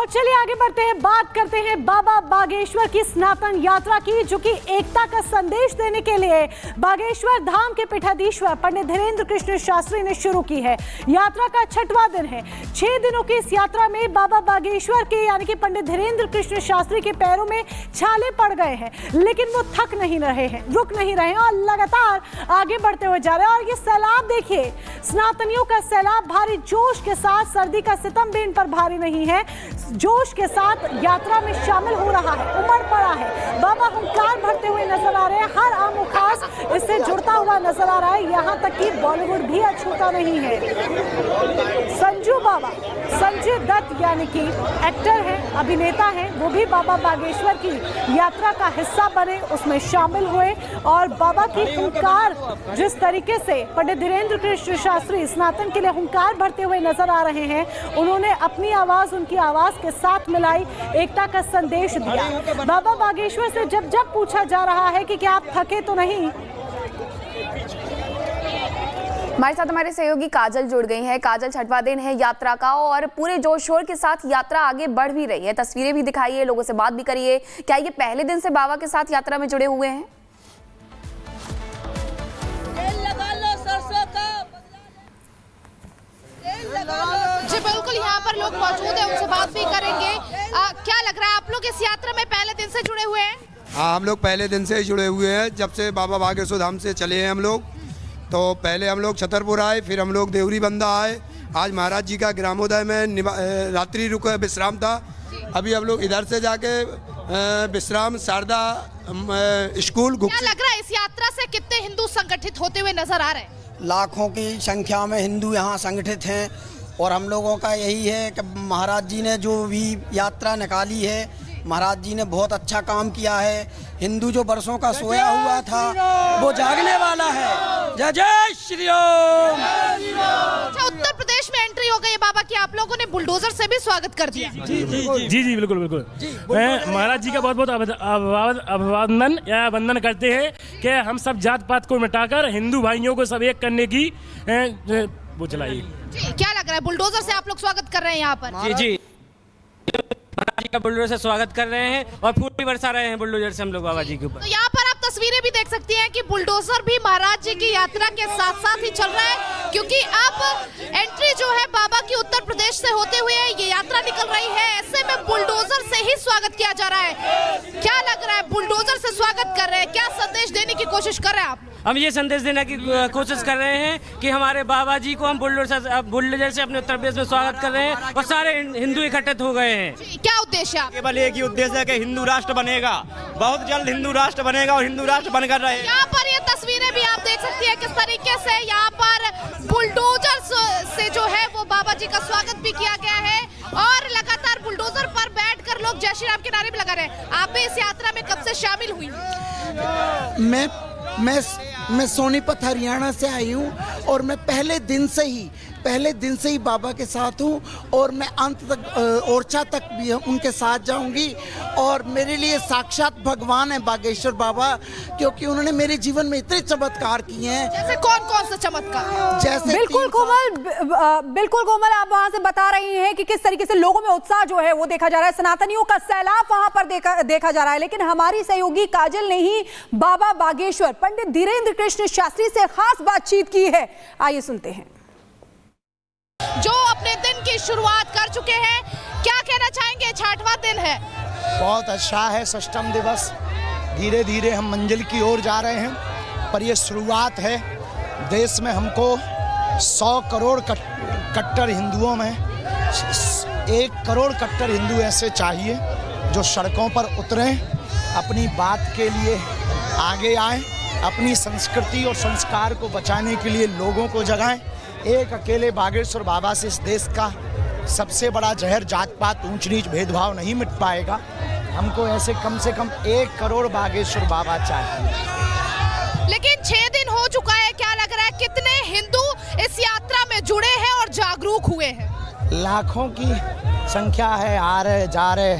और चलिए आगे बढ़ते हैं, बात करते हैं बाबा बागेश्वर की सनातन यात्रा की, जो कि एकता का संदेश देने के लिए बागेश्वर धाम के पीठाधीश्वर पंडित धीरेन्द्र कृष्ण शास्त्री ने शुरू की है। यात्रा का 6वां दिन है। 6 दिनों की इस यात्रा में बाबा बागेश्वर के यानी कि पंडित धीरेन्द्र कृष्ण शास्त्री के पैरों में छाले पड़ गए हैं, लेकिन वो थक नहीं रहे हैं, रुक नहीं रहे हैं और लगातार आगे बढ़ते हुए जा रहे हैं। और ये सैलाब देखिए, सनातनियों का सैलाब भारी जोश के साथ, सर्दी का सितम भी इन पर भारी नहीं है, जोश के साथ यात्रा में शामिल हो रहा है, उमड़ पड़ा है। बाबा हुंकार भरते हुए नजर आ रहे हैं, हर आम और खास इससे जुड़ता हुआ नजर आ रहा है, यहाँ तक कि बॉलीवुड भी अछूता नहीं है। संजू बाबा, संजय दत्त यानी कि एक्टर हैं, अभिनेता हैं, वो भी बाबा बागेश्वर की यात्रा का हिस्सा बने, उसमें शामिल हुए और बाबा की हुंकार, जिस तरीके से पंडित धीरेन्द्र कृष्ण शास्त्री सनातन के लिए हुंकार भरते हुए नजर आ रहे हैं, उन्होंने अपनी आवाज उनकी आवाज के साथ मिलाई, एकता का संदेश दिया। बाबा बागेश्वर से जब जब पूछा जा रहा है कि क्या आप थके तो नहीं। हमारे साथ हमारे सहयोगी काजल जुड़ गई हैं। काजल, 6वां दिन है यात्रा का और पूरे जोश शोर के साथ यात्रा आगे बढ़ भी रही है, तस्वीरें भी दिखाइए, लोगों से बात भी करिए। क्या ये पहले दिन से बाबा के साथ यात्रा में जुड़े हुए हैं? जी बिल्कुल, यहाँ पर लोग मौजूद हैं, उनसे बात भी करेंगे। क्या लग रहा है, आप लोग इस यात्रा में पहले दिन से जुड़े हुए हैं? हाँ, हम लोग पहले दिन से ही जुड़े हुए हैं। जब से बाबा बागेश्वर धाम से चले हैं हम लोग, तो पहले हम लोग छतरपुर आए, फिर हम लोग देवरी बंदा आए। आज महाराज जी का ग्रामोदय में रात्रि रुक विश्राम था। अभी हम लोग इधर से जाके विश्राम शारदा स्कूल। क्या लग रहा है, इस यात्रा से कितने हिंदू संगठित होते हुए नजर आ रहे हैं? लाखों की संख्या में हिंदू यहाँ संगठित हैं और हम लोगों का यही है कि महाराज जी ने जो भी यात्रा निकाली है, महाराज जी ने बहुत अच्छा काम किया है। हिंदू जो बरसों का सोया हुआ था वो जागने वाला है। जय जय श्री राम। अच्छा, उत्तर प्रदेश में एंट्री हो गई बाबा की, आप लोगों ने बुलडोजर से भी स्वागत कर दिया। जी बिल्कुल बिल्कुल। मैं महाराज जी का बहुत बहुत अभिवादन या वंदन करते हैं कि हम सब जात पात को मिटाकर हिंदू भाइयों को सब एक करने की वो चलाई। क्या लग रहा है, बुलडोजर से आप लोग स्वागत कर रहे हैं यहाँ पर? जी महाराज जी का बुलडोजर से स्वागत कर रहे हैं और फूल भी बरसा रहे हैं बुलडोजर से हम लोग बाबा जी के ऊपर। तो यहाँ पर आप तस्वीरें भी देख सकती हैं कि बुलडोजर भी महाराज जी की यात्रा के साथ साथ ही चल रहा है, क्योंकि अब एंट्री जो है बाबा की उत्तर प्रदेश से होते हुए ये यात्रा निकल रही है। ऐसे में बुलडोजर से ही स्वागत किया जा रहा है। क्या लग रहा है, बुलडोजर से स्वागत कर रहे हैं, क्या संदेश देने की कोशिश कर रहे हैं आप? हम ये संदेश देने की कोशिश कर रहे हैं कि हमारे बाबा जी को हम बुलडोजर से अपने उत्तर प्रदेश में स्वागत कर रहे हैं और सारे हिंदू इकट्ठित हो गए हैं। क्या उद्देश्य है? केवल एक ही उद्देश्य है कि हिंदू राष्ट्र बनेगा, बहुत जल्द हिंदू राष्ट्र बनेगा और हिंदू राष्ट्र बनकर रहे। यहाँ पर ये तस्वीरें भी आप देख सकती हैं किस तरीके से यहाँ पर बुलडोजर से जो है वो बाबा जी का स्वागत भी किया गया है और लगातार बुलडोजर पर बैठकर लोग जय श्री राम के नारे भी लगा रहे हैं। आप भी इस यात्रा में कब से शामिल हुई? मैं सोनीपत हरियाणा से आई हूँ और मैं पहले दिन से ही बाबा के साथ हूँ और मैं अंत तक ओरछा तक भी उनके साथ जाऊंगी। और मेरे लिए साक्षात भगवान है बागेश्वर बाबा, क्योंकि उन्होंने मेरे जीवन में इतने चमत्कार किए हैं। जैसे कौन से चमत्कार? जैसे बिल्कुल कोमल, आप वहां से बता रही हैं कि किस तरीके से लोगों में उत्साह जो है वो देखा जा रहा है, सनातनियों का सैलाब वहां पर देखा जा रहा है। लेकिन हमारी सहयोगी काजल ने ही बाबा बागेश्वर पंडित धीरेन्द्र कृष्ण शास्त्री से खास बातचीत की है, आइए सुनते हैं। जो अपने दिन की शुरुआत कर चुके हैं, क्या कहना चाहेंगे? 6वां दिन है, बहुत अच्छा है। 6वां दिवस, धीरे धीरे हम मंजिल की ओर जा रहे हैं, पर ये शुरुआत है। देश में हमको 100 करोड़ कट्टर हिंदुओं में 1 करोड़ कट्टर हिंदू ऐसे चाहिए जो सड़कों पर उतरें, अपनी बात के लिए आगे आएं, अपनी संस्कृति और संस्कार को बचाने के लिए लोगों को जगाएं। एक अकेले बागेश्वर बाबा से इस देश का सबसे बड़ा जहर, जात पात ऊंच नीच भेदभाव नहीं मिट पाएगा। हमको ऐसे कम से कम 1 करोड़ बागेश्वर बाबा चाहिए। लेकिन 6 दिन हो चुका है, क्या लग रहा है कितने हिंदू इस यात्रा में जुड़े हैं और जागरूक हुए हैं? लाखों की संख्या है, आ रहे जा रहे,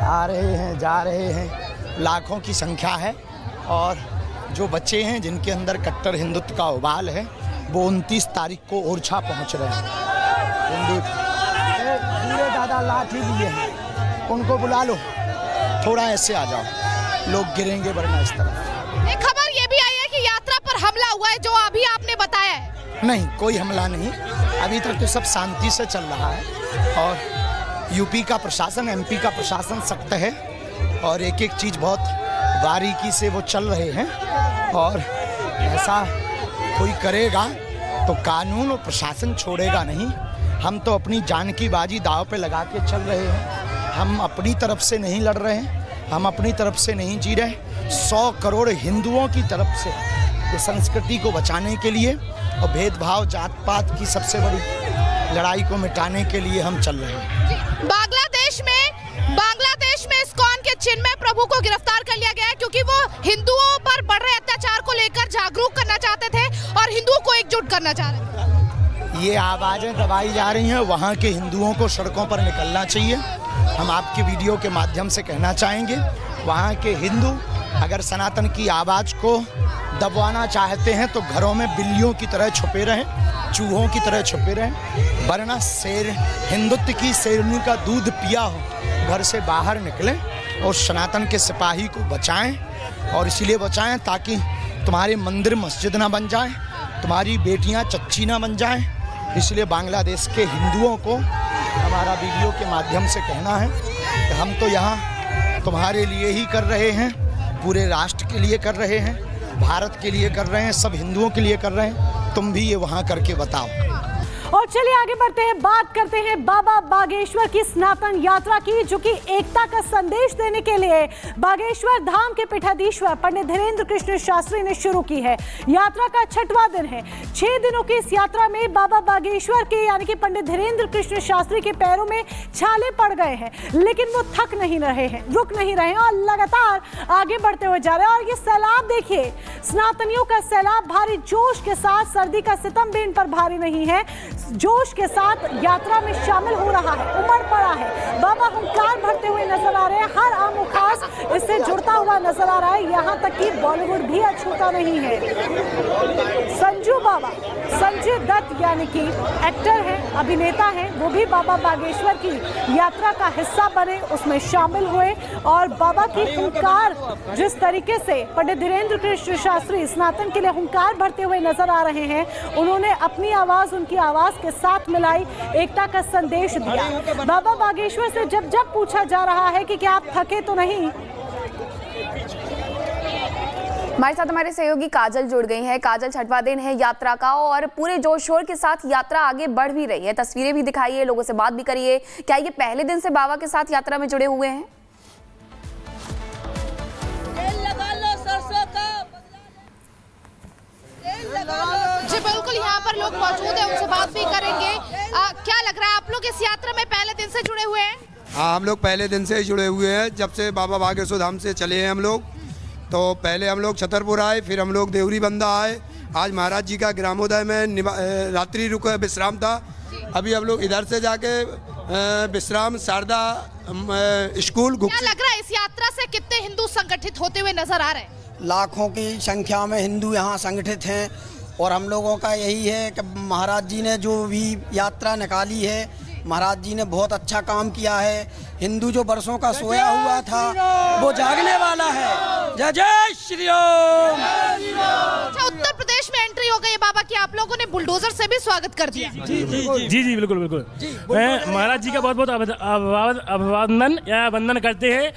आ रहे हैं जा रहे हैं, लाखों की संख्या है। और जो बच्चे हैं जिनके अंदर कट्टर हिंदुत्व का उबाल है, वो 29 तारीख को ओरछा पहुंच रहे हैं। धीरे दादा, लाठी लिए हैं, उनको बुला लो, थोड़ा ऐसे आ जाओ, लोग गिरेंगे वरना इस तरफ। एक खबर ये भी आई है कि यात्रा पर हमला हुआ है, जो अभी आपने बताया है। नहीं, कोई हमला नहीं, अभी तक तो सब शांति से चल रहा है और यूपी का प्रशासन, एमपी का प्रशासन सख्त है और एक एक चीज़ बहुत बारीकी से वो चल रहे हैं और ऐसा कोई करेगा तो कानून और प्रशासन छोड़ेगा नहीं। हम तो अपनी जान की बाजी दांव पे लगा के चल रहे हैं, हम अपनी तरफ से नहीं लड़ रहे हैं, हम अपनी तरफ से नहीं जी रहे, 100 करोड़ हिंदुओं की तरफ से इस संस्कृति को बचाने के लिए और भेदभाव जात पात की सबसे बड़ी लड़ाई को मिटाने के लिए हम चल रहे हैं। बांग्लादेश में इस्कॉन के चिन्मय प्रभु को गिरफ्तार कर लिया गया है क्योंकि वो हिंदुओं पर बढ़ रहे अत्याचार को लेकर जागरूक करना चाहते थे और हिंदुओं को एकजुट करना चाह रहे थे। ये आवाज़ें दबाई जा रही हैं, वहाँ के हिंदुओं को सड़कों पर निकलना चाहिए। हम आपके वीडियो के माध्यम से कहना चाहेंगे, वहाँ के हिंदू अगर सनातन की आवाज़ को दबाना चाहते हैं तो घरों में बिल्लियों की तरह छुपे रहें, चूहों की तरह छुपे रहें, वरना हिंदुत्व की शेरनी का दूध पिया हो घर से बाहर निकलें और सनातन के सिपाही को बचाएं। और इसलिए बचाएं ताकि तुम्हारे मंदिर मस्जिद ना बन जाएं, तुम्हारी बेटियां चच्ची ना बन जाएं। इसलिए बांग्लादेश के हिंदुओं को हमारा वीडियो के माध्यम से कहना है कि हम तो यहाँ तुम्हारे लिए ही कर रहे हैं, पूरे राष्ट्र के लिए कर रहे हैं, भारत के लिए कर रहे हैं, सब हिंदुओं के लिए कर रहे हैं, तुम भी ये वहाँ करके बताओ। और चलिए आगे बढ़ते हैं, बात करते हैं बाबा बागेश्वर की सनातन यात्रा की, जो कि एकता का संदेश देने के लिए बागेश्वर धाम के पीठाधीश्वर पंडित धीरेन्द्र कृष्ण शास्त्री ने शुरू की है। यात्रा का 6वां दिन है। 6 दिनों की इस यात्रा में बाबा बागेश्वर के यानी कि पंडित धीरेन्द्र कृष्ण शास्त्री के पैरों में छाले पड़ गए हैं, लेकिन वो थक नहीं रहे हैं, रुक नहीं रहे हैं और लगातार आगे बढ़ते हुए जा रहे हैं। और ये सैलाब देखिए, सनातनियों का सैलाब भारी जोश के साथ, सर्दी का सितम भी इन पर भारी नहीं है, जोश के साथ यात्रा में शामिल हो रहा है, उमड़ पड़ा है। बाबा हुंकार भरते हुए नजर आ रहे हैं, हर आम व खास इससे जुड़ता हुआ नजर आ रहा है, यहाँ तक कि बॉलीवुड भी अछूता नहीं है। संजू बाबा, संजय दत्त यानी कि एक्टर हैं, अभिनेता हैं, वो भी बाबा बागेश्वर की यात्रा का हिस्सा बने, उसमें शामिल हुए और बाबा की हुंकार, जिस तरीके से पंडित धीरेन्द्र कृष्ण शास्त्री सनातन के लिए हुंकार भरते हुए नजर आ रहे हैं, उन्होंने अपनी आवाज उनकी आवाज के साथ मिलाई, एकता का संदेश दिया। बाबा बागेश्वर से जब जब पूछा जा रहा है कि क्या आप थके तो नहीं। हमारे साथ हमारे सहयोगी काजल जुड़ गई हैं। काजल, 6वां दिन है यात्रा का और पूरे जोश शोर के साथ यात्रा आगे बढ़ भी रही है, तस्वीरें भी दिखाइए, लोगों से बात भी करिए। क्या ये पहले दिन से बाबा के साथ यात्रा में जुड़े हुए हैं? जी बिल्कुल, यहाँ पर लोग मौजूद हैं, उनसे बात भी करेंगे। क्या लग रहा है, आप लोग इस यात्रा में पहले दिन से जुड़े हुए हैं? हाँ, हम लोग पहले दिन से ही जुड़े हुए हैं। जब से बाबा बागेश्वर धाम से चले हैं हम लोग, तो पहले हम लोग छतरपुर आए, फिर हम लोग देवरी बंदा आए। आज महाराज जी का ग्रामोदय में रात्रि रुक विश्राम था। अभी हम लोग इधर से जाके विश्राम शारदा स्कूल। क्या लग रहा है, इस यात्रा से कितने हिंदू संगठित होते हुए नजर आ रहे हैं? लाखों की संख्या में हिंदू यहाँ संगठित हैं और हम लोगों का यही है कि महाराज जी ने जो भी यात्रा निकाली है, महाराज जी ने बहुत अच्छा काम किया है। हिंदू जो बरसों का सोया हुआ था वो जागने वाला है। जय जय श्री राम। अच्छा, उत्तर प्रदेश में एंट्री हो गई है बाबा की, आप लोगों ने बुलडोजर से भी स्वागत कर दिया। जी बिल्कुल। महाराज जी का बहुत बहुत अभिवादन या वंदन करते हैं